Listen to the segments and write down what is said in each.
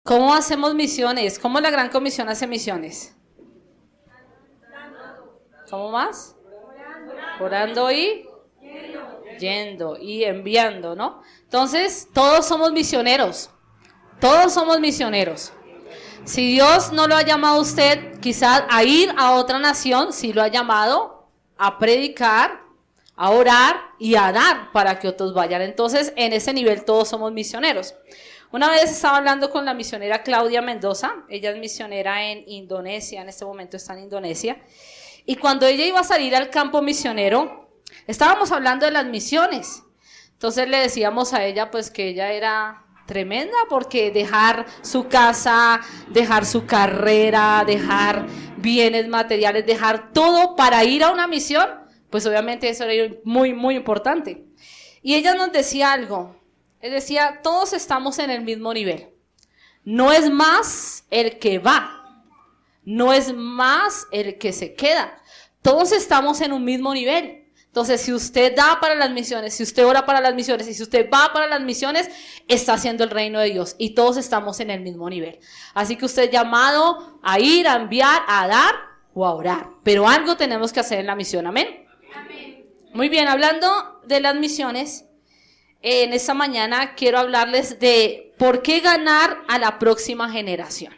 ¿Cómo hacemos misiones? ¿Cómo la Gran Comisión hace misiones? ¿Cómo más? Orando y yendo y enviando, ¿no? Entonces, todos somos misioneros. Todos somos misioneros. Si Dios no lo ha llamado a usted quizás a ir a otra nación, sí lo ha llamado a predicar, a orar y a dar para que otros vayan. Entonces, en ese nivel todos somos misioneros. Una vez estaba hablando con la misionera Claudia Mendoza, ella es misionera en Indonesia, en este momento está en Indonesia, y cuando ella iba a salir al campo misionero, estábamos hablando de las misiones. Entonces le decíamos a ella pues que ella era tremenda, porque dejar su casa, dejar su carrera, dejar bienes materiales, dejar todo para ir a una misión, pues obviamente eso era muy, muy importante. Y ella nos decía algo. Él decía, todos estamos en el mismo nivel. No es más el que va, no es más el que se queda. Todos estamos en un mismo nivel. Entonces, si usted da para las misiones, si usted ora para las misiones y si usted va para las misiones, está haciendo el reino de Dios y todos estamos en el mismo nivel. Así que usted es llamado a ir, a enviar, a dar o a orar. Pero algo tenemos que hacer en la misión. ¿Amén? Amén. Muy bien, hablando de las misiones, en esta mañana quiero hablarles de por qué ganar a la próxima generación.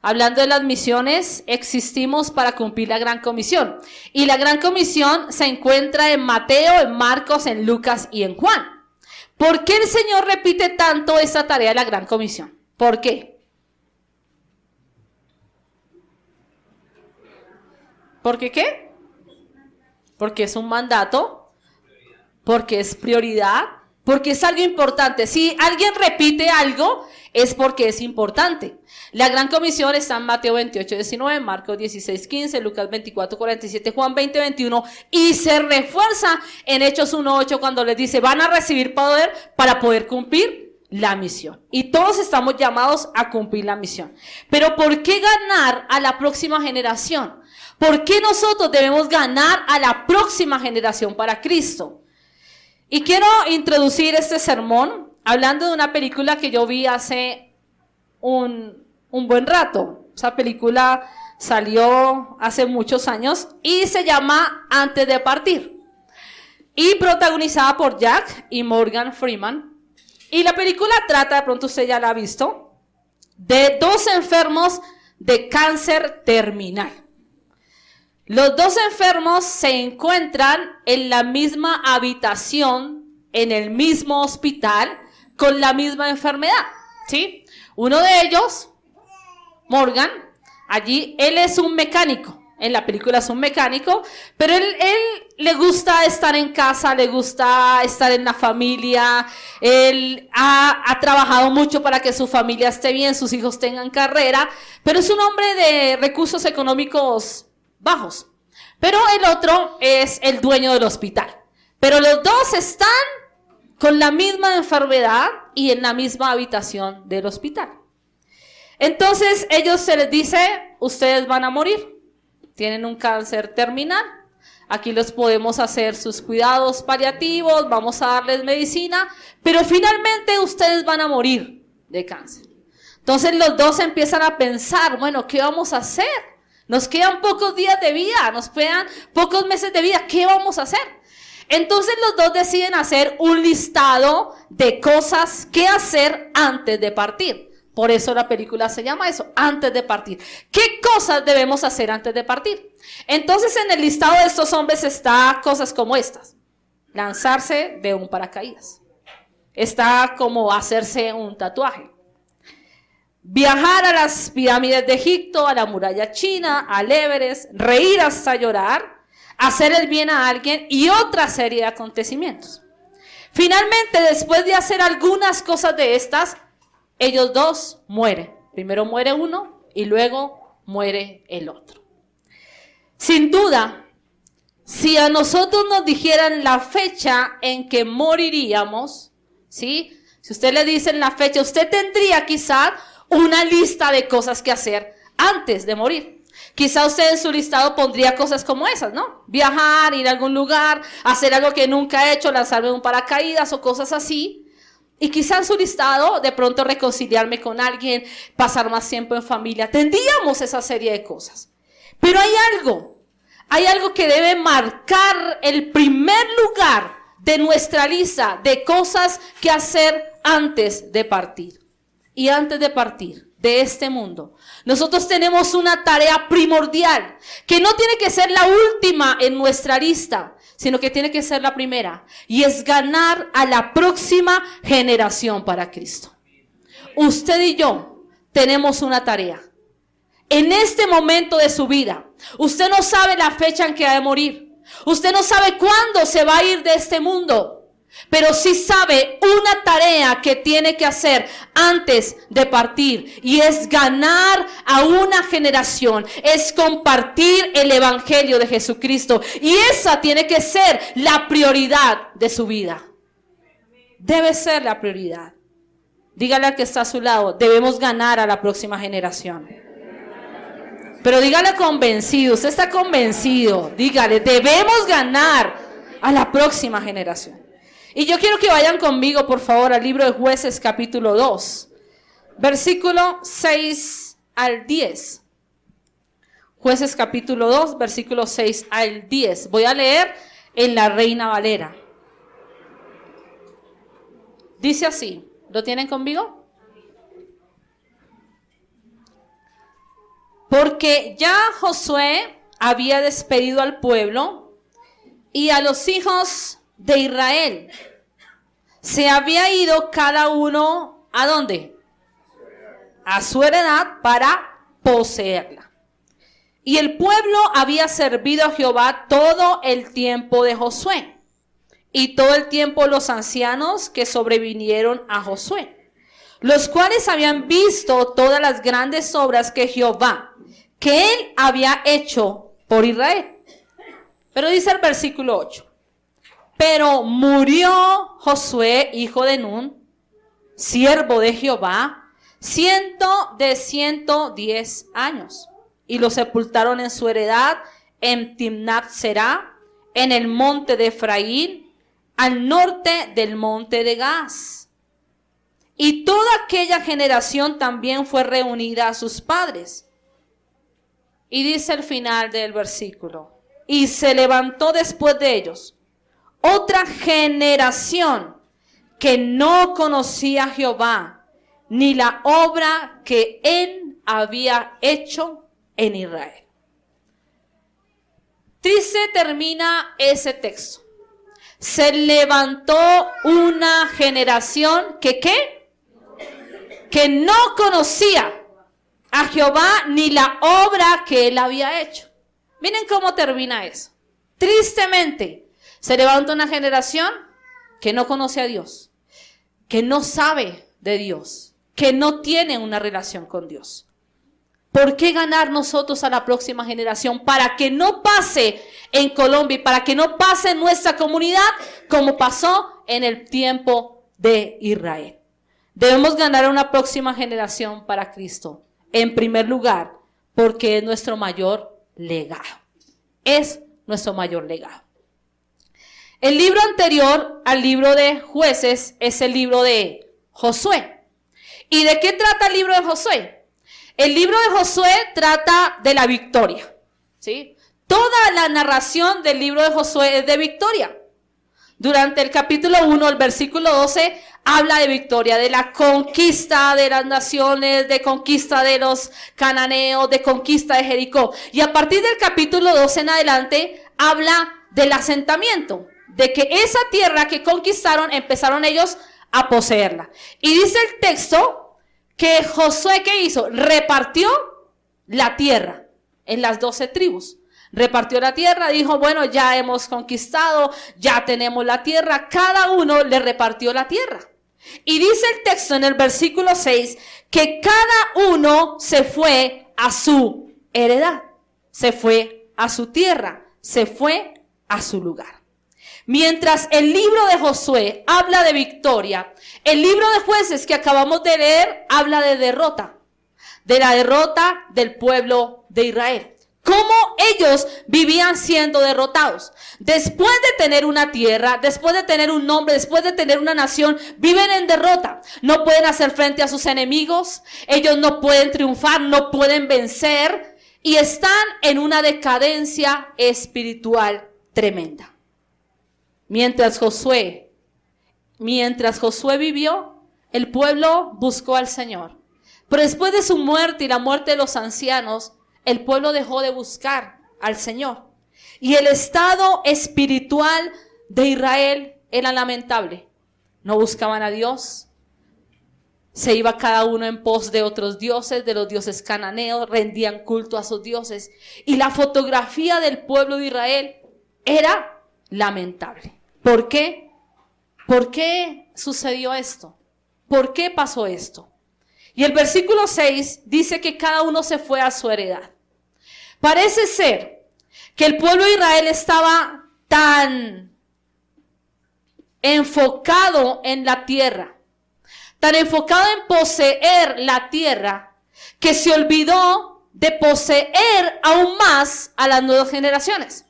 Hablando de las misiones, existimos para cumplir la Gran Comisión. Y la Gran Comisión se encuentra en Mateo, en Marcos, en Lucas y en Juan. ¿Por qué el Señor repite tanto esta tarea de la Gran Comisión? ¿Por qué? ¿Por qué qué? Porque es un mandato, porque es prioridad, porque es algo importante. Si alguien repite algo, es porque es importante. La Gran Comisión está en Mateo 28:19, Marcos 16:15, Lucas 24:47, Juan 20:21 y se refuerza en Hechos 1:8 cuando les dice, van a recibir poder para poder cumplir la misión. Y todos estamos llamados a cumplir la misión. Pero ¿por qué ganar a la próxima generación? ¿Por qué nosotros debemos ganar a la próxima generación para Cristo? Y quiero introducir este sermón hablando de una película que yo vi hace un buen rato. Esa película salió hace muchos años y se llama Antes de Partir. Y protagonizada por Jack y Morgan Freeman. Y la película trata, de pronto usted ya la ha visto, de dos enfermos de cáncer terminal. Los dos enfermos se encuentran en la misma habitación, en el mismo hospital, con la misma enfermedad, ¿sí? Uno de ellos, Morgan, allí, él es un mecánico. En la película es un mecánico, pero él le gusta estar en casa, le gusta estar en la familia, él ha trabajado mucho para que su familia esté bien, sus hijos tengan carrera, pero es un hombre de recursos económicos bajos. Pero el otro es el dueño del hospital. Pero los dos están con la misma enfermedad y en la misma habitación del hospital. Entonces ellos se les dice, ustedes van a morir. Tienen un cáncer terminal, aquí les podemos hacer sus cuidados paliativos, vamos a darles medicina, pero finalmente ustedes van a morir de cáncer. Entonces los dos empiezan a pensar, bueno, ¿qué vamos a hacer? Nos quedan pocos días de vida, nos quedan pocos meses de vida, ¿qué vamos a hacer? Entonces los dos deciden hacer un listado de cosas que hacer antes de partir. Por eso la película se llama eso, Antes de Partir. ¿Qué cosas debemos hacer antes de partir? Entonces en el listado de estos hombres está cosas como estas. Lanzarse de un paracaídas. Está como hacerse un tatuaje. Viajar a las pirámides de Egipto, a la muralla china, al Everest, reír hasta llorar, hacer el bien a alguien y otra serie de acontecimientos. Finalmente, después de hacer algunas cosas de estas, ellos dos mueren. Primero muere uno y luego muere el otro. Sin duda, si a nosotros nos dijeran la fecha en que moriríamos, ¿sí? Si usted le dice la fecha, usted tendría quizás una lista de cosas que hacer antes de morir. Quizá usted en su listado pondría cosas como esas, ¿no? Viajar, ir a algún lugar, hacer algo que nunca ha hecho, lanzarme un paracaídas o cosas así. Y quizá en su listado de pronto reconciliarme con alguien, pasar más tiempo en familia. Tendríamos esa serie de cosas. Pero hay algo que debe marcar el primer lugar de nuestra lista de cosas que hacer antes de partir. Y antes de partir de este mundo, nosotros tenemos una tarea primordial que no tiene que ser la última en nuestra lista, sino que tiene que ser la primera, y es ganar a la próxima generación para Cristo. Usted y yo tenemos una tarea. En este momento de su vida, usted no sabe la fecha en que ha de morir. Usted no sabe cuándo se va a ir de este mundo. Pero sí sabe una tarea que tiene que hacer antes de partir, y es ganar a una generación, es compartir el evangelio de Jesucristo, y esa tiene que ser la prioridad de su vida. Debe ser la prioridad. Dígale al que está a su lado, debemos ganar a la próxima generación. Pero dígale convencido, usted está convencido, dígale, debemos ganar a la próxima generación. Y yo quiero que vayan conmigo, por favor, al libro de Jueces, capítulo 2, versículo 6 al 10. Jueces, capítulo 2, versículo 6 al 10. Voy a leer en la Reina Valera. Dice así, ¿lo tienen conmigo? Porque ya Josué había despedido al pueblo y a los hijos de Israel. Se había ido cada uno, ¿a dónde? A su heredad para poseerla. Y el pueblo había servido a Jehová todo el tiempo de Josué, y todo el tiempo los ancianos que sobrevinieron a Josué, los cuales habían visto todas las grandes obras que Jehová, que él había hecho por Israel. Pero dice el versículo 8. Pero murió Josué, hijo de Nun, siervo de Jehová, 110 años. Y lo sepultaron en su heredad en Timnath Será, en el monte de Efraín, al norte del monte de Gaz. Y toda aquella generación también fue reunida a sus padres. Y dice el final del versículo, y se levantó después de ellos otra generación que no conocía a Jehová, ni la obra que él había hecho en Israel. Triste termina ese texto. Se levantó una generación que ¿qué? Que no conocía a Jehová ni la obra que él había hecho. Miren cómo termina eso. Tristemente, se levanta una generación que no conoce a Dios, que no sabe de Dios, que no tiene una relación con Dios. ¿Por qué ganar nosotros a la próxima generación? Para que no pase en Colombia y para que no pase en nuestra comunidad como pasó en el tiempo de Israel. Debemos ganar a una próxima generación para Cristo. En primer lugar, porque es nuestro mayor legado. Es nuestro mayor legado. El libro anterior al libro de Jueces es el libro de Josué. ¿Y de qué trata el libro de Josué? El libro de Josué trata de la victoria, ¿sí? Toda la narración del libro de Josué es de victoria. Durante el capítulo 1, el versículo 12, habla de victoria, de la conquista de las naciones, de conquista de los cananeos, de conquista de Jericó. Y a partir del capítulo 12 en adelante, habla del asentamiento, de que esa tierra que conquistaron, empezaron ellos a poseerla. Y dice el texto que Josué, ¿qué hizo? Repartió la tierra en las 12 tribus. Repartió la tierra, dijo, bueno, ya hemos conquistado, ya tenemos la tierra. Cada uno le repartió la tierra. Y dice el texto en el versículo 6 que cada uno se fue a su heredad, se fue a su tierra, se fue a su lugar. Mientras el libro de Josué habla de victoria, el libro de Jueces que acabamos de leer habla de derrota, de la derrota del pueblo de Israel. cómo ellos vivían siendo derrotados. Después de tener una tierra, después de tener un nombre, después de tener una nación, viven en derrota. No pueden hacer frente a sus enemigos, ellos no pueden triunfar, no pueden vencer y están en una decadencia espiritual tremenda. Mientras Josué vivió, el pueblo buscó al Señor. Pero después de su muerte y la muerte de los ancianos, el pueblo dejó de buscar al Señor. Y el estado espiritual de Israel era lamentable. No buscaban a Dios. Se iba cada uno en pos de otros dioses, de los dioses cananeos, rendían culto a sus dioses. Y la fotografía del pueblo de Israel era lamentable. ¿Por qué? ¿Por qué sucedió esto? ¿Por qué pasó esto? Y el versículo 6 dice que cada uno se fue a su heredad. Parece ser que el pueblo de Israel estaba tan enfocado en la tierra, tan enfocado en poseer la tierra, que se olvidó de poseer aún más a las nuevas generaciones.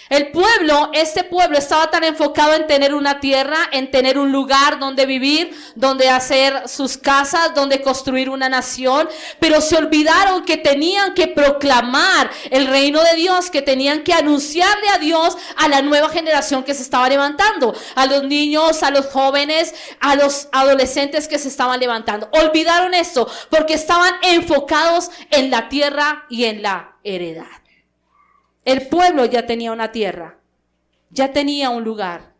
Este pueblo estaba tan enfocado en tener una tierra, en tener un lugar donde vivir, donde hacer sus casas, donde construir una nación, pero se olvidaron que tenían que proclamar el reino de Dios, que tenían que anunciarle a Dios a la nueva generación que se estaba levantando, a los niños, a los jóvenes, a los adolescentes que se estaban levantando. Olvidaron esto porque estaban enfocados en la tierra y en la heredad. El pueblo ya tenía una tierra, ya tenía un lugar,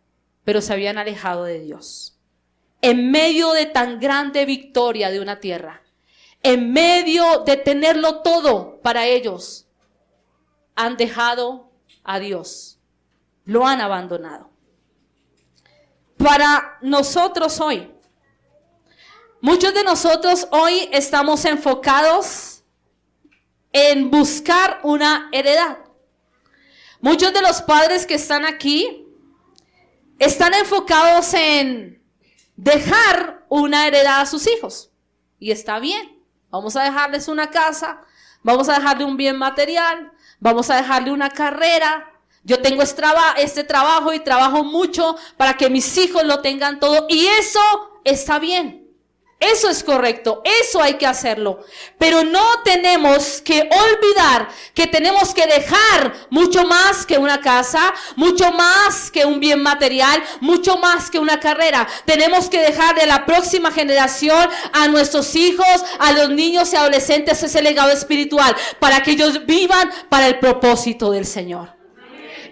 pero se habían alejado de Dios. En medio de tan grande victoria de una tierra, en medio de tenerlo todo para ellos, han dejado a Dios, lo han abandonado. Para nosotros hoy, muchos de nosotros hoy estamos enfocados en buscar una heredad. Muchos de los padres que están aquí están enfocados en dejar una heredad a sus hijos. Y está bien. Vamos a dejarles una casa, vamos a dejarle un bien material, vamos a dejarle una carrera. Yo tengo este trabajo y trabajo mucho para que mis hijos lo tengan todo. Y eso está bien. Eso es correcto, eso hay que hacerlo. Pero no tenemos que olvidar que tenemos que dejar mucho más que una casa, mucho más que un bien material, mucho más que una carrera. Tenemos que dejarle a la próxima generación, a nuestros hijos, a los niños y adolescentes ese legado espiritual para que ellos vivan para el propósito del Señor.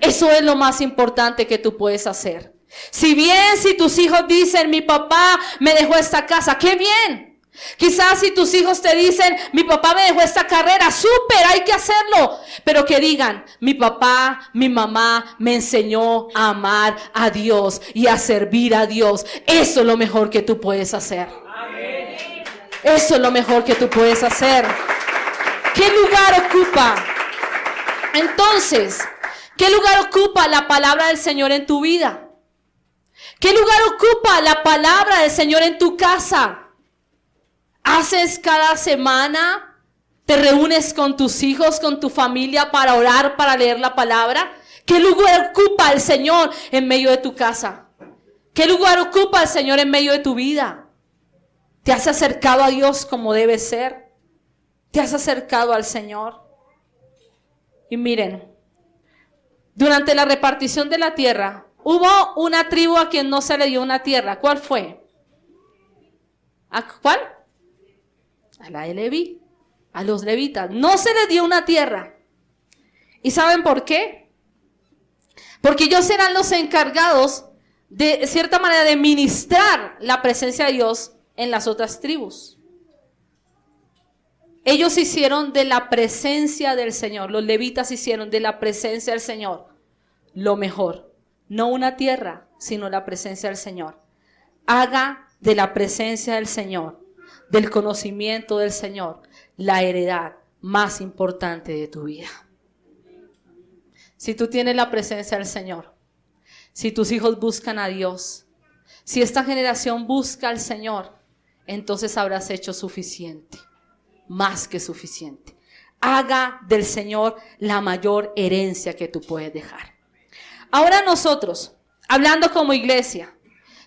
Eso es lo más importante que tú puedes hacer. Si tus hijos dicen, mi papá me dejó esta casa, qué bien. Quizás si tus hijos te dicen, mi papá me dejó esta carrera, súper, hay que hacerlo. Pero que digan, mi papá, mi mamá me enseñó a amar a Dios y a servir a Dios. Eso es lo mejor que tú puedes hacer. Eso es lo mejor que tú puedes hacer. ¿Qué lugar ocupa? Entonces, ¿qué lugar ocupa la palabra del Señor en tu vida? ¿Qué lugar ocupa la palabra del Señor en tu casa? ¿Haces cada semana? ¿Te reúnes con tus hijos, con tu familia para orar, para leer la palabra? ¿Qué lugar ocupa el Señor en medio de tu casa? ¿Qué lugar ocupa el Señor en medio de tu vida? ¿Te has acercado a Dios como debe ser? ¿Te has acercado al Señor? Y miren, durante la repartición de la tierra, hubo una tribu a quien no se le dio una tierra. ¿Cuál fue? ¿A cuál? A la de Leví, a los levitas. No se les dio una tierra. ¿Y saben por qué? Porque ellos eran los encargados de cierta manera de ministrar la presencia de Dios en las otras tribus. Ellos hicieron de la presencia del Señor, los levitas hicieron de la presencia del Señor lo mejor. No una tierra, sino la presencia del Señor. Haga de la presencia del Señor, del conocimiento del Señor, la heredad más importante de tu vida. Si tú tienes la presencia del Señor, si tus hijos buscan a Dios, si esta generación busca al Señor, entonces habrás hecho suficiente, más que suficiente. haga del Señor la mayor herencia que tú puedes dejar. Ahora nosotros, hablando como iglesia,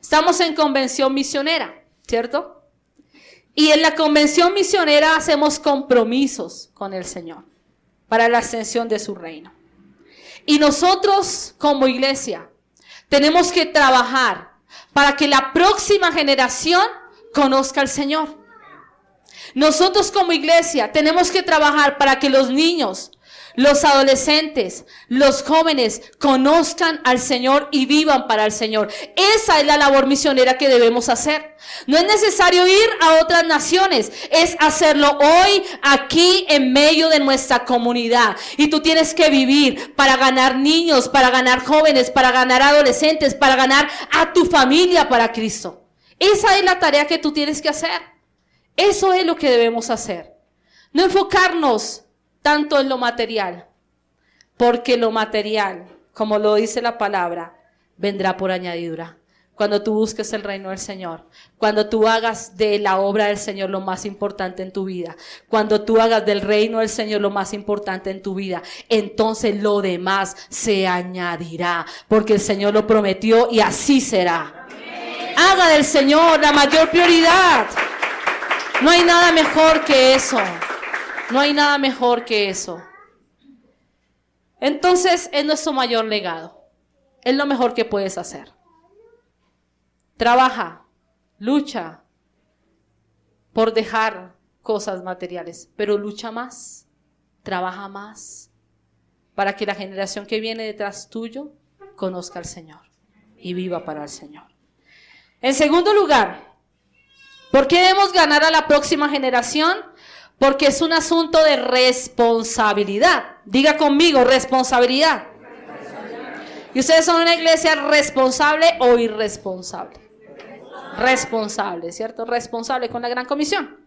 estamos en convención misionera, ¿cierto? Y en la convención misionera hacemos compromisos con el Señor para la extensión de su reino. Y nosotros como iglesia tenemos que trabajar para que la próxima generación conozca al Señor. Nosotros como iglesia tenemos que trabajar para que los niños, los adolescentes, los jóvenes conozcan al Señor y vivan para el Señor. Esa es la labor misionera que debemos hacer. No es necesario ir a otras naciones, es hacerlo hoy, aquí, en medio de nuestra comunidad. Y tú tienes que vivir para ganar niños, para ganar jóvenes, para ganar adolescentes, para ganar a tu familia para Cristo. Esa es la tarea que tú tienes que hacer. Eso es lo que debemos hacer. No enfocarnos tanto en lo material, porque lo material, como lo dice la palabra, vendrá por añadidura. Cuando tú busques el reino del Señor, cuando tú hagas de la obra del Señor lo más importante en tu vida, cuando tú hagas del reino del Señor lo más importante en tu vida, entonces lo demás se añadirá, porque el Señor lo prometió y así será. Haga del Señor la mayor prioridad. No hay nada mejor que eso. No hay nada mejor que eso. Entonces es nuestro mayor legado. Es lo mejor que puedes hacer. Trabaja, lucha por dejar cosas materiales, pero lucha más, trabaja más, para que la generación que viene detrás tuyo conozca al Señor y viva para el Señor. En segundo lugar, ¿por qué debemos ganar a la próxima generación? Porque es un asunto de responsabilidad. Diga conmigo, responsabilidad. ¿Y ustedes son una iglesia responsable o irresponsable? Responsable, ¿cierto? Responsable con la gran comisión.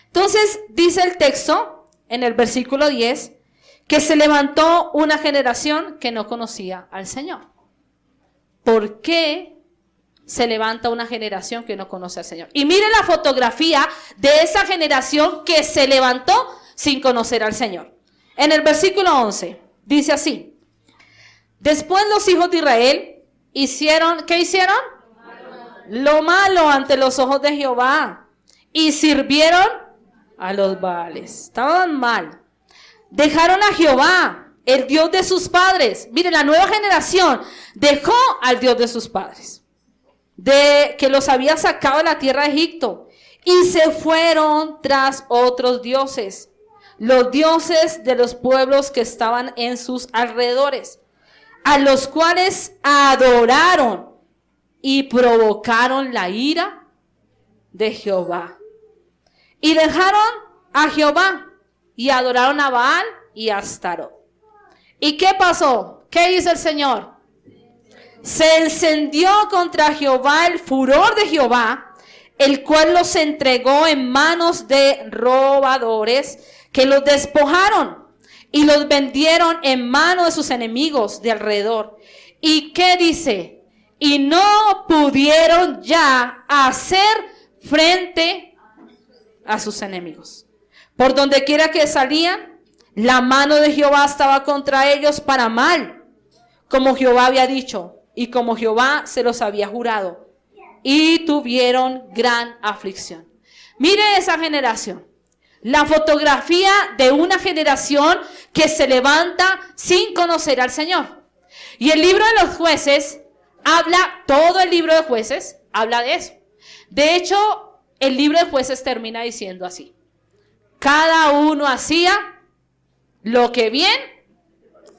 Entonces, dice el texto, en el versículo 10, que se levantó una generación que no conocía al Señor. ¿Por qué se levanta una generación que no conoce al Señor? Y mire la fotografía de esa generación que se levantó sin conocer al Señor. En el versículo 11 dice así: después los hijos de Israel hicieron, ¿qué hicieron? Lo malo ante los ojos de Jehová y sirvieron a los Baales. Estaban mal. Dejaron a Jehová, el Dios de sus padres. Mire, la nueva generación dejó al Dios de sus padres, de que los había sacado de la tierra de Egipto, y se fueron tras otros dioses, los dioses de los pueblos que estaban en sus alrededores, a los cuales adoraron y provocaron la ira de Jehová. Y dejaron a Jehová y adoraron a Baal y a Astarot. ¿Y qué pasó? ¿Qué hizo el Señor? Se encendió contra Jehová el furor de Jehová, el cual los entregó en manos de robadores que los despojaron y los vendieron en manos de sus enemigos de alrededor. ¿Y qué dice? Y no pudieron ya hacer frente a sus enemigos. Por donde quiera que salían, la mano de Jehová estaba contra ellos para mal, como Jehová había dicho y como Jehová se los había jurado, y tuvieron gran aflicción. Mire esa generación, la fotografía de una generación que se levanta sin conocer al Señor. Y el libro de los jueces habla, todo el libro de jueces habla de eso. De hecho, el libro de jueces termina diciendo así: cada uno hacía lo que bien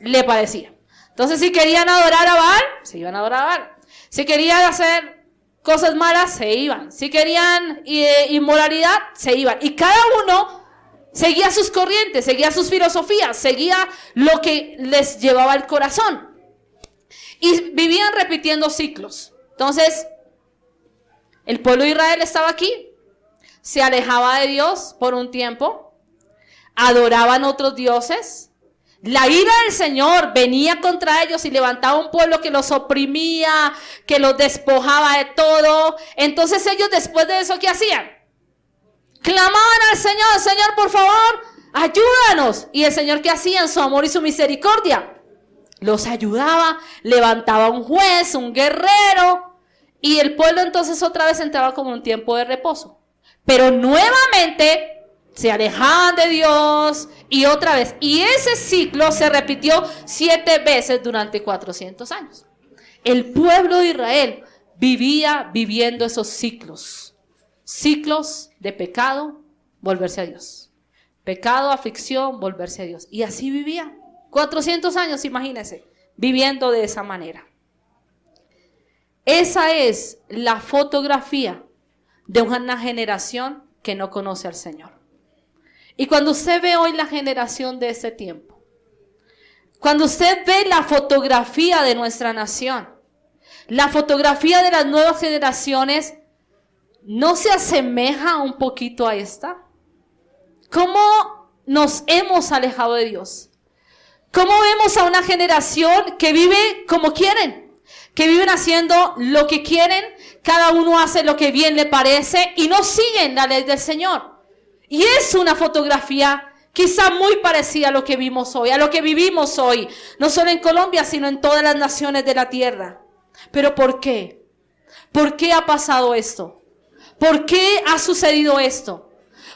le parecía. Entonces, si querían adorar a Baal, se iban a adorar a Baal. Si querían hacer cosas malas, se iban. Si querían inmoralidad, se iban. Y cada uno seguía sus corrientes, seguía sus filosofías, seguía lo que les llevaba el corazón. Y vivían repitiendo ciclos. Entonces, el pueblo de Israel estaba aquí, se alejaba de Dios por un tiempo, adoraban otros dioses. La ira del Señor venía contra ellos y levantaba un pueblo que los oprimía, que los despojaba de todo. Entonces ellos, después de eso, ¿qué hacían? Clamaban al Señor: Señor, por favor, ayúdanos. Y el Señor, ¿qué hacía en su amor y su misericordia? Los ayudaba, levantaba un juez, un guerrero, y el pueblo entonces otra vez entraba como en un tiempo de reposo. Pero nuevamente se alejaban de Dios y otra vez. Y ese ciclo se repitió 7 veces durante 400 años. El pueblo de Israel vivía viviendo esos ciclos. Ciclos de pecado, volverse a Dios. Pecado, aflicción, volverse a Dios. Y así vivía. 400 años, imagínense, viviendo de esa manera. Esa es la fotografía de una generación que no conoce al Señor. Y cuando usted ve hoy la generación de ese tiempo, cuando usted ve la fotografía de nuestra nación, la fotografía de las nuevas generaciones, ¿no se asemeja un poquito a esta? ¿Cómo nos hemos alejado de Dios? ¿Cómo vemos a una generación que vive como quieren? Que viven haciendo lo que quieren, cada uno hace lo que bien le parece y no siguen la ley del Señor. Y es una fotografía quizá muy parecida a lo que vimos hoy, a lo que vivimos hoy, no solo en Colombia, sino en todas las naciones de la tierra. ¿Pero por qué? ¿Por qué ha pasado esto? ¿Por qué ha sucedido esto?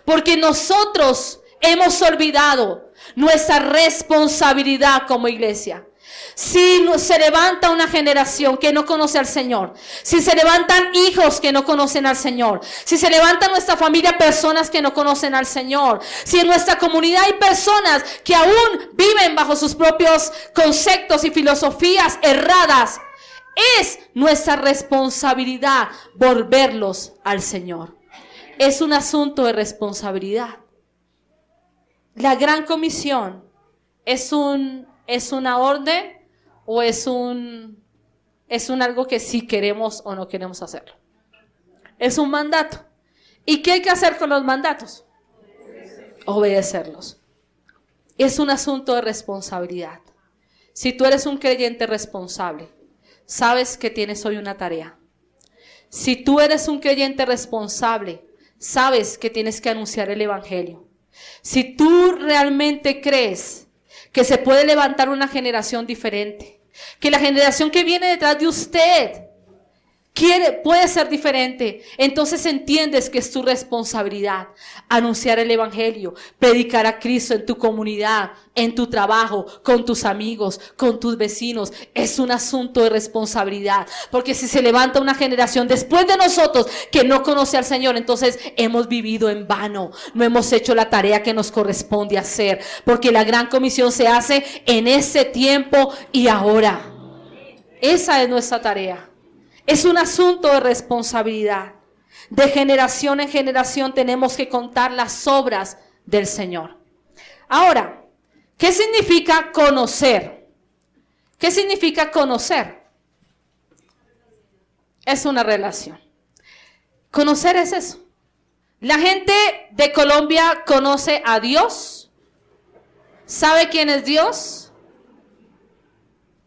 Porque nosotros hemos olvidado nuestra responsabilidad como iglesia. Si se levanta una generación que no conoce al Señor, si se levantan hijos que no conocen al Señor, si se levanta en nuestra familia personas que no conocen al Señor, si en nuestra comunidad hay personas que aún viven bajo sus propios conceptos y filosofías erradas, es nuestra responsabilidad volverlos al Señor. Es un asunto de responsabilidad. La Gran Comisión es una orden o es un algo que sí queremos o no queremos hacerlo. Es un mandato. ¿Y qué hay que hacer con los mandatos? Obedecerlos. Es un asunto de responsabilidad. Si tú eres un creyente responsable, sabes que tienes hoy una tarea. Si tú eres un creyente responsable, sabes que tienes que anunciar el evangelio. Si tú realmente crees que se puede levantar una generación diferente, que la generación que viene detrás de usted puede ser diferente, entonces entiendes que es tu responsabilidad anunciar el evangelio, predicar a Cristo en tu comunidad, en tu trabajo, con tus amigos, con tus vecinos. Es un asunto de responsabilidad, porque si se levanta una generación después de nosotros que no conoce al Señor, entonces hemos vivido en vano, no hemos hecho la tarea que nos corresponde hacer, porque la Gran Comisión se hace en ese tiempo y ahora. Esa es nuestra tarea. Es un asunto de responsabilidad. De generación en generación tenemos que contar las obras del Señor. Ahora, ¿qué significa conocer? ¿Qué significa conocer? Es una relación. Conocer es eso. La gente de Colombia conoce a Dios. ¿Sabe quién es Dios?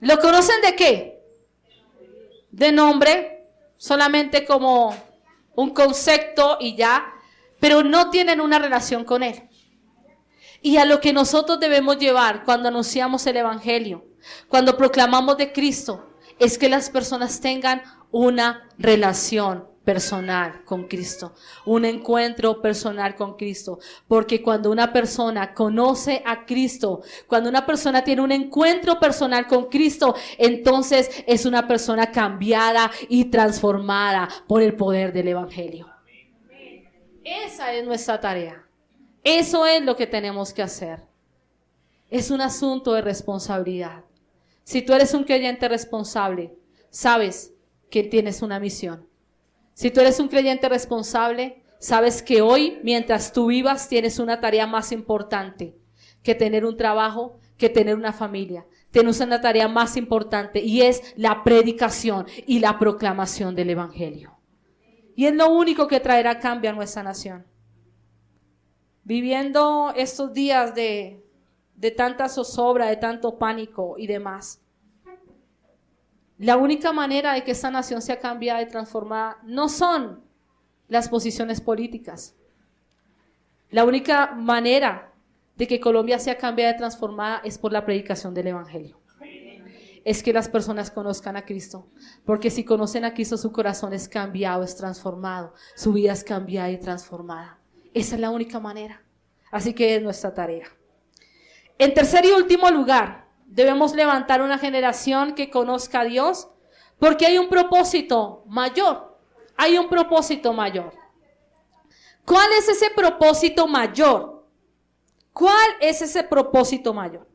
¿Lo conocen de qué? De nombre, solamente como un concepto y ya, pero no tienen una relación con Él. Y a lo que nosotros debemos llevar cuando anunciamos el evangelio, cuando proclamamos de Cristo, es que las personas tengan una relación personal con Cristo, un encuentro personal con Cristo, porque cuando una persona conoce a Cristo, cuando una persona tiene un encuentro personal con Cristo, entonces es una persona cambiada y transformada por el poder del evangelio. Esa es nuestra tarea. Eso es lo que tenemos que hacer. Es un asunto de responsabilidad. Si tú eres un creyente responsable, sabes que tienes una misión. Si tú eres un creyente responsable, sabes que hoy, mientras tú vivas, tienes una tarea más importante que tener un trabajo, que tener una familia. Tienes una tarea más importante y es la predicación y la proclamación del evangelio. Y es lo único que traerá cambio a nuestra nación. Viviendo estos días de tanta zozobra, de tanto pánico y demás, la única manera de que esta nación sea cambiada y transformada no son las posiciones políticas. La única manera de que Colombia sea cambiada y transformada es por la predicación del evangelio. Es que las personas conozcan a Cristo, porque si conocen a Cristo, su corazón es cambiado, es transformado, su vida es cambiada y transformada. Esa es la única manera. Así que es nuestra tarea. En tercer y último lugar, debemos levantar una generación que conozca a Dios, porque hay un propósito mayor. Hay un propósito mayor. ¿Cuál es ese propósito mayor? ¿Cuál es ese propósito mayor?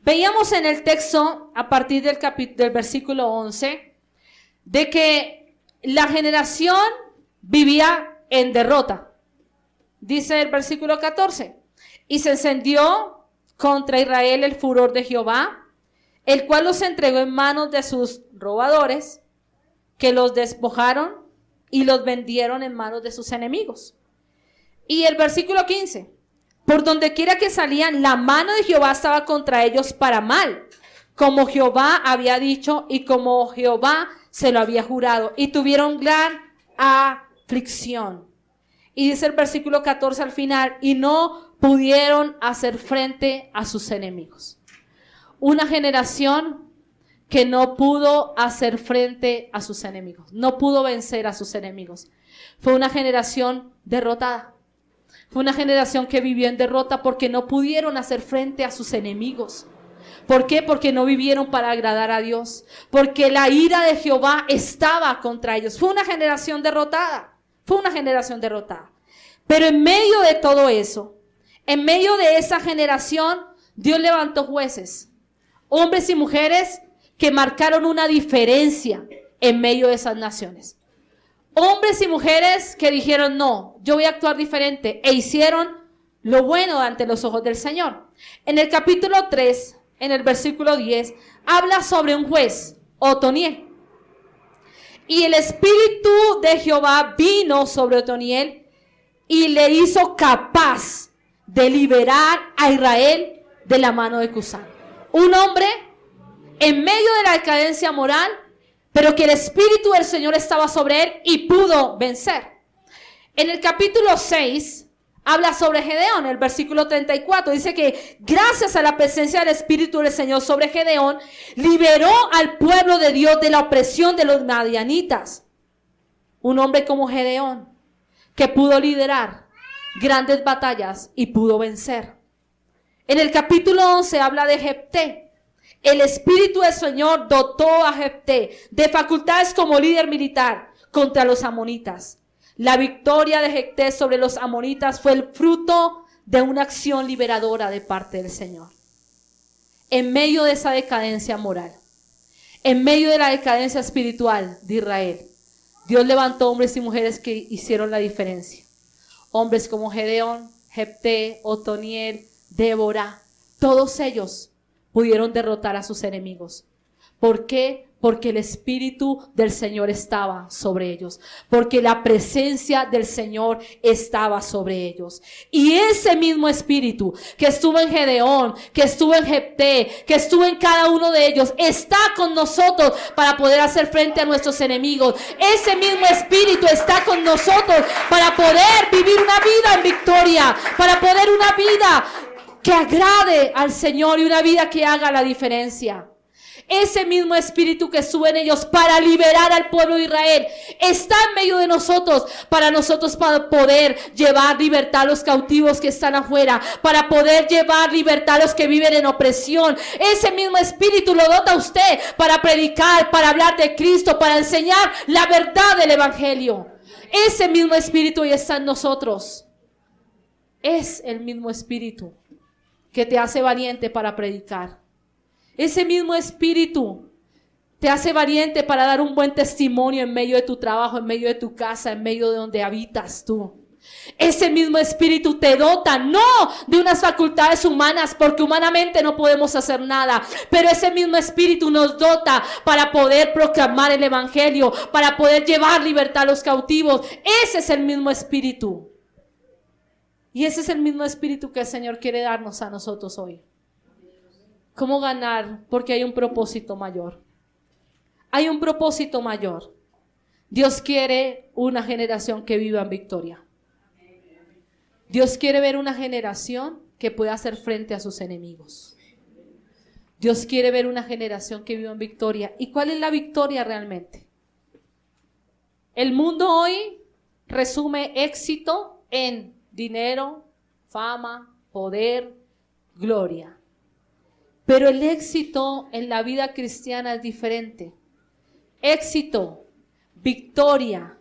Veíamos en el texto, a partir del versículo 11, de que la generación vivía en derrota. Dice el versículo 14, y se encendió contra Israel el furor de Jehová, el cual los entregó en manos de sus robadores, que los despojaron y los vendieron en manos de sus enemigos. Y el versículo 15, por donde quiera que salían, la mano de Jehová estaba contra ellos para mal, como Jehová había dicho y como Jehová se lo había jurado, y tuvieron gran aflicción. Y dice el versículo 14 al final, y no pudieron hacer frente a sus enemigos. Una generación que no pudo hacer frente a sus enemigos, no pudo vencer a sus enemigos. Fue una generación derrotada. Fue una generación que vivió en derrota porque no pudieron hacer frente a sus enemigos. ¿Por qué? Porque no vivieron para agradar a Dios. Porque la ira de Jehová estaba contra ellos. Fue una generación derrotada. Fue una generación derrotada. Pero en medio de todo eso, en medio de esa generación, Dios levantó jueces, hombres y mujeres que marcaron una diferencia en medio de esas naciones. Hombres y mujeres que dijeron, no, yo voy a actuar diferente, e hicieron lo bueno ante los ojos del Señor. En el capítulo 3, en el versículo 10, habla sobre un juez, Otoniel. Y el Espíritu de Jehová vino sobre Otoniel y le hizo capaz de liberar a Israel de la mano de Cusán. Un hombre en medio de la decadencia moral, pero que el Espíritu del Señor estaba sobre él y pudo vencer. En el capítulo 6 habla sobre Gedeón, el versículo 34. Dice que gracias a la presencia del Espíritu del Señor sobre Gedeón, liberó al pueblo de Dios de la opresión de los madianitas. Un hombre como Gedeón, que pudo liderar grandes batallas y pudo vencer. En el capítulo 11 habla de Jefté. El Espíritu del Señor dotó a Jefté de facultades como líder militar contra los amonitas. La victoria de Jefté sobre los amonitas fue el fruto de una acción liberadora de parte del Señor. En medio de esa decadencia moral, en medio de la decadencia espiritual de Israel, Dios levantó hombres y mujeres que hicieron la diferencia. Hombres como Gedeón, Jefté, Otoniel, Débora, todos ellos pudieron derrotar a sus enemigos. ¿Por qué? Porque el Espíritu del Señor estaba sobre ellos. Porque la presencia del Señor estaba sobre ellos. Y ese mismo Espíritu que estuvo en Gedeón, que estuvo en Jefté, que estuvo en cada uno de ellos, está con nosotros para poder hacer frente a nuestros enemigos. Ese mismo Espíritu está con nosotros para poder vivir una vida en victoria, para poder una vida que agrade al Señor y una vida que haga la diferencia. Ese mismo Espíritu que sube en ellos para liberar al pueblo de Israel está en medio de nosotros para poder llevar libertad a los cautivos que están afuera, para poder llevar libertad a los que viven en opresión. Ese mismo Espíritu lo dota a usted para predicar, para hablar de Cristo, para enseñar la verdad del Evangelio. Ese mismo Espíritu hoy está en nosotros. Es el mismo Espíritu que te hace valiente para predicar. Ese mismo Espíritu te hace valiente para dar un buen testimonio en medio de tu trabajo, en medio de tu casa, en medio de donde habitas tú. Ese mismo Espíritu te dota, no de unas facultades humanas, porque humanamente no podemos hacer nada, pero ese mismo Espíritu nos dota para poder proclamar el Evangelio, para poder llevar libertad a los cautivos. Ese es el mismo Espíritu. Y ese es el mismo Espíritu que el Señor quiere darnos a nosotros hoy. ¿Cómo ganar? Porque hay un propósito mayor. Hay un propósito mayor. Dios quiere una generación que viva en victoria. Dios quiere ver una generación que pueda hacer frente a sus enemigos. Dios quiere ver una generación que viva en victoria. ¿Y cuál es la victoria realmente? El mundo hoy resume éxito en dinero, fama, poder, gloria. Pero el éxito en la vida cristiana es diferente. Éxito, victoria,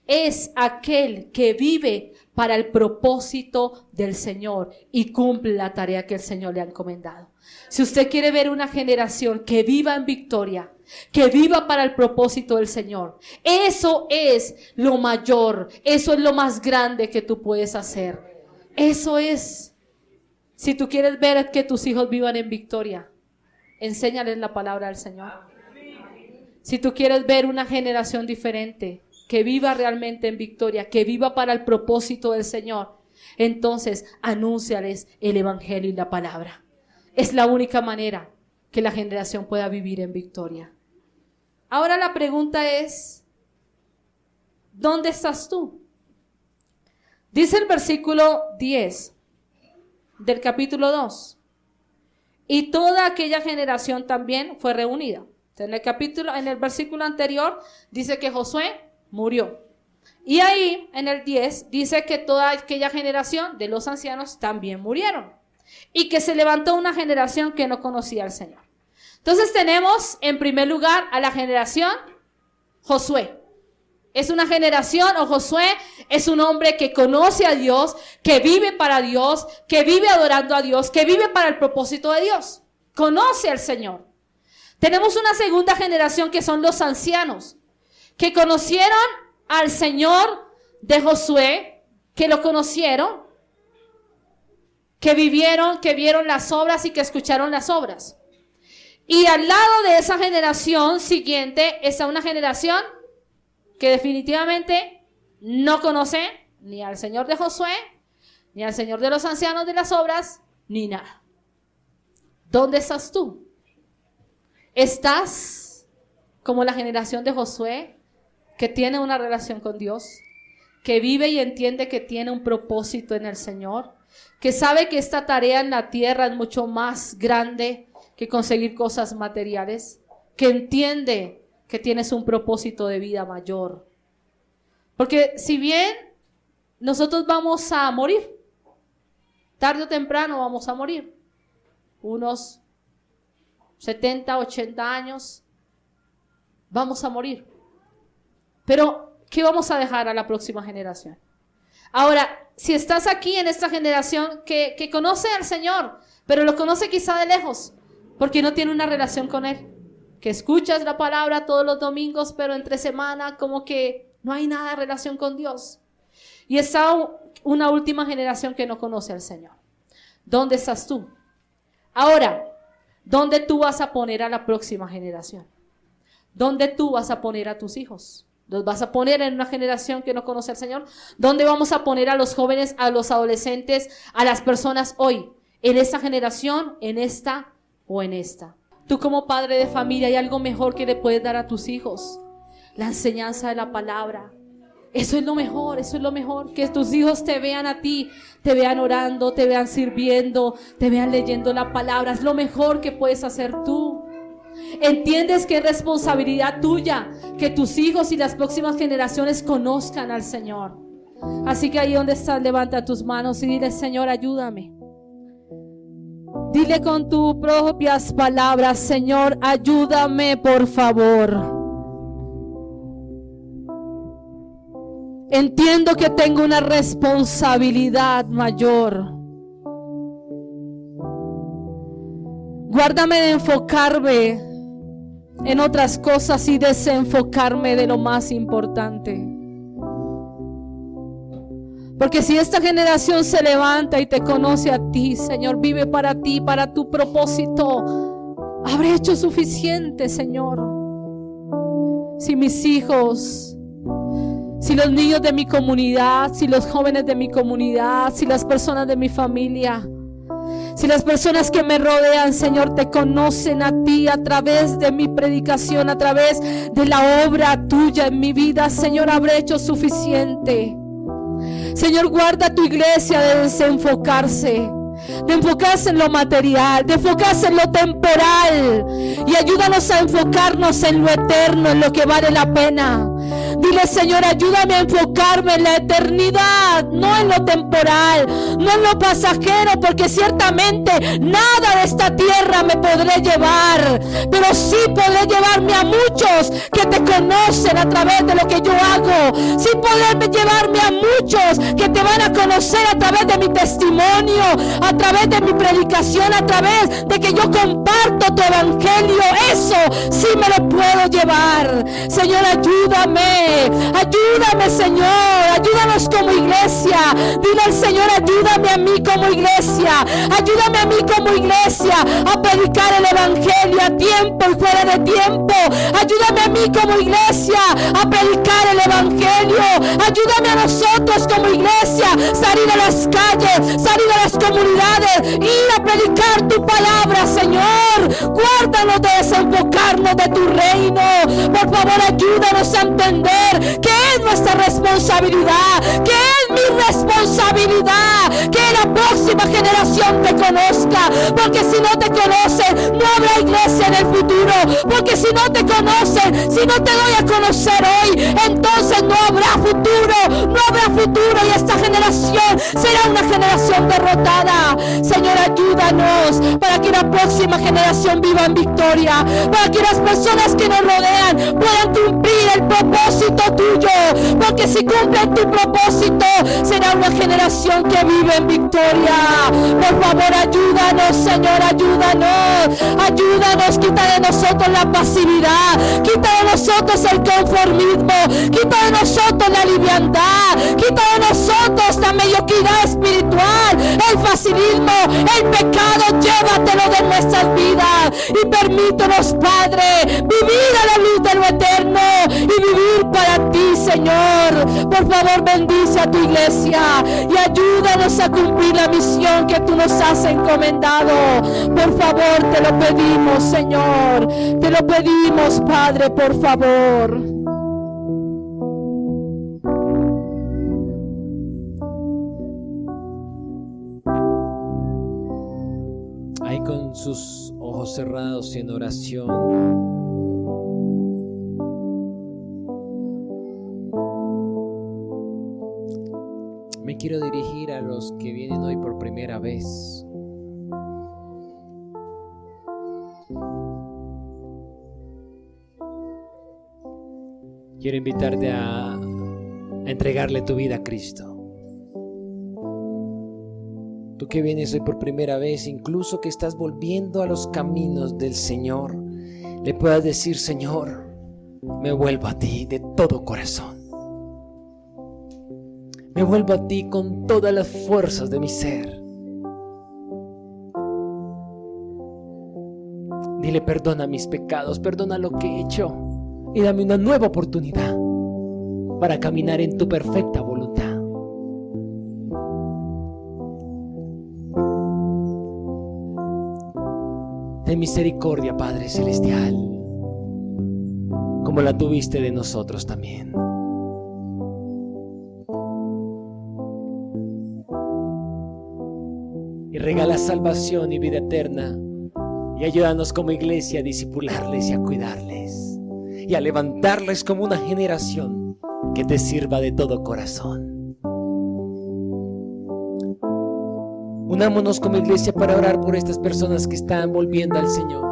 es aquel que vive para el propósito del Señor y cumple la tarea que el Señor le ha encomendado. Si usted quiere ver una generación que viva en victoria, que viva para el propósito del Señor, eso es lo mayor, eso es lo más grande que tú puedes hacer. Eso es. Si tú quieres ver que tus hijos vivan en victoria, enséñales la palabra del Señor. Si tú quieres ver una generación diferente, que viva realmente en victoria, que viva para el propósito del Señor, entonces anúnciales el evangelio y la palabra. Es la única manera que la generación pueda vivir en victoria. Ahora la pregunta es, ¿dónde estás tú? Dice el versículo 10 del capítulo 2. Y toda aquella generación también fue reunida. En el versículo anterior dice que Josué murió. Y ahí en el 10 dice que toda aquella generación de los ancianos también murieron. Y que se levantó una generación que no conocía al Señor. Entonces tenemos en primer lugar a la generación Josué. Es una generación, o Josué es un hombre que conoce a Dios, que vive para Dios, que vive adorando a Dios, que vive para el propósito de Dios. Conoce al Señor. Tenemos una segunda generación que son los ancianos, que conocieron al Señor de Josué, que lo conocieron, que vivieron, que vieron las obras y que escucharon las obras. Y al lado de esa generación siguiente está una generación que definitivamente no conoce ni al Señor de Josué, ni al Señor de los ancianos de las obras, ni nada. ¿Dónde estás tú? ¿Estás como la generación de Josué, que tiene una relación con Dios, que vive y entiende que tiene un propósito en el Señor, que sabe que esta tarea en la tierra es mucho más grande que conseguir cosas materiales, que entiende que tienes un propósito de vida mayor? Porque si bien nosotros vamos a morir, tarde o temprano vamos a morir, unos 70, 80 años, vamos a morir. Pero, ¿qué vamos a dejar a la próxima generación? Ahora, si estás aquí en esta generación que conoce al Señor, pero lo conoce quizá de lejos, porque no tiene una relación con Él, que escuchas la palabra todos los domingos, pero entre semana como que no hay nada de relación con Dios. Y está una última generación que no conoce al Señor. ¿Dónde estás tú? Ahora, ¿dónde tú vas a poner a la próxima generación? ¿Dónde tú vas a poner a tus hijos? ¿Los vas a poner en una generación que no conoce al Señor? ¿Dónde vamos a poner a los jóvenes, a los adolescentes, a las personas hoy? ¿En esta generación, en esta o en esta? Tú como padre de familia, ¿hay algo mejor que le puedes dar a tus hijos? La enseñanza de la palabra. Eso es lo mejor, eso es lo mejor. Que tus hijos te vean a ti, te vean orando, te vean sirviendo, te vean leyendo la palabra. Es lo mejor que puedes hacer tú. Entiendes que es responsabilidad tuya que tus hijos y las próximas generaciones conozcan al Señor. Así que ahí donde estás, levanta tus manos y dile: Señor, ayúdame. Dile con tus propias palabras: Señor, ayúdame, por favor. Entiendo que tengo una responsabilidad mayor. Guárdame de enfocarme en otras cosas y desenfocarme de lo más importante. Porque si esta generación se levanta y te conoce a ti, Señor, vive para ti, para tu propósito, habré hecho suficiente, Señor. Si mis hijos, si los niños de mi comunidad, si los jóvenes de mi comunidad, si las personas de mi familia, si las personas que me rodean, Señor, te conocen a ti a través de mi predicación, a través de la obra tuya en mi vida, Señor, habré hecho suficiente. Señor, guarda tu iglesia de desenfocarse. de enfocarse en lo material, de enfocarse en lo temporal, y ayúdanos a enfocarnos en lo eterno, en lo que vale la pena. Dile: Señor, ayúdame a enfocarme en la eternidad, no en lo temporal, no en lo pasajero, porque ciertamente nada de esta tierra me podré llevar, pero sí podré llevarme a muchos que te conocen a través de lo que yo hago. Sí podré llevarme a muchos que te van a conocer a través de mi testimonio, a través de mi predicación, a través de que yo comparto tu evangelio. Eso sí me lo puedo llevar. Señor, ayúdame, Señor, ayúdanos como iglesia. Dile al Señor: ayúdame a mí como iglesia, ayúdame a mí como iglesia a predicar el evangelio a tiempo y fuera de tiempo. Ayúdame a mí como iglesia a predicar el evangelio. Ayúdame a nosotros como iglesia salir a las calles, salir a las comunidades, ir a predicar tu palabra, Señor. Guárdanos de desenfocarnos de tu reino. Por favor, ayúdanos a entender que es nuestra responsabilidad, que es mi responsabilidad, que la próxima generación te conozca, porque si no te conocen, no habrá iglesia en el futuro, porque si no te conocen, si no te doy a conocer hoy, entonces no habrá futuro, y esta generación será una generación derrotada. Señor, ayúdanos para que la próxima generación viva en victoria, para que las personas que nos rodean puedan cumplir el propósito tuyo, porque si cumplen tu propósito, será una generación que vive en victoria. Por favor, ayúdanos, Señor, ayúdanos, quita de nosotros la pasividad, quita de nosotros el conformismo, quita de nosotros la liviandad, quita de nosotros la mediocridad espiritual, el facilismo, el pecado. Llévatelo de nuestras vidas y permítenos, Padre, vivir a la luz de lo eterno y vivir para ti, Señor. Por favor, bendice a tu iglesia y ayúdanos a cumplir la misión que tú nos has encomendado. Por favor, te lo pedimos, Señor, te lo pedimos, Padre, por favor. Ahí con sus ojos cerrados y en oración, me quiero dirigir a los que vienen hoy por primera vez. Quiero invitarte a entregarle tu vida a Cristo. Tú que vienes hoy por primera vez, incluso que estás volviendo a los caminos del Señor, le puedas decir: Señor, me vuelvo a ti de todo corazón. Me vuelvo a ti con todas las fuerzas de mi ser. Dile: perdona mis pecados, perdona lo que he hecho y dame una nueva oportunidad para caminar en tu perfecta voluntad. Ten misericordia, Padre Celestial, como la tuviste de nosotros también. Y regala salvación y vida eterna, y ayúdanos como iglesia a discipularles y a cuidarles, y a levantarles como una generación que te sirva de todo corazón. Unámonos como iglesia para orar por estas personas que están volviendo al Señor.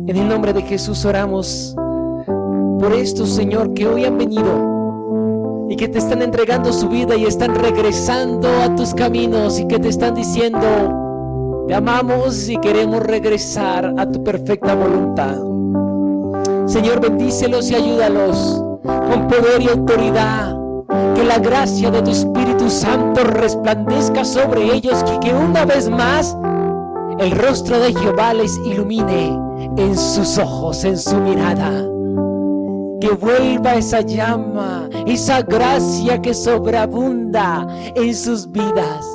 En el nombre de Jesús oramos por estos, Señor, que hoy han venido y que te están entregando su vida y están regresando a tus caminos y que te están diciendo: te amamos y queremos regresar a tu perfecta voluntad. Señor, bendícelos y ayúdalos con poder y autoridad. Que la gracia de tu Espíritu Santo resplandezca sobre ellos y que una vez más el rostro de Jehová les ilumine en sus ojos, en su mirada. Que vuelva esa llama, esa gracia que sobreabunda en sus vidas.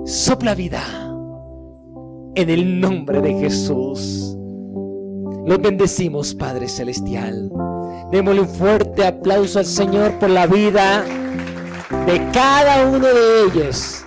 Sopla vida en el nombre de Jesús. Los bendecimos, Padre Celestial. Démosle un fuerte aplauso al Señor por la vida de cada uno de ellos.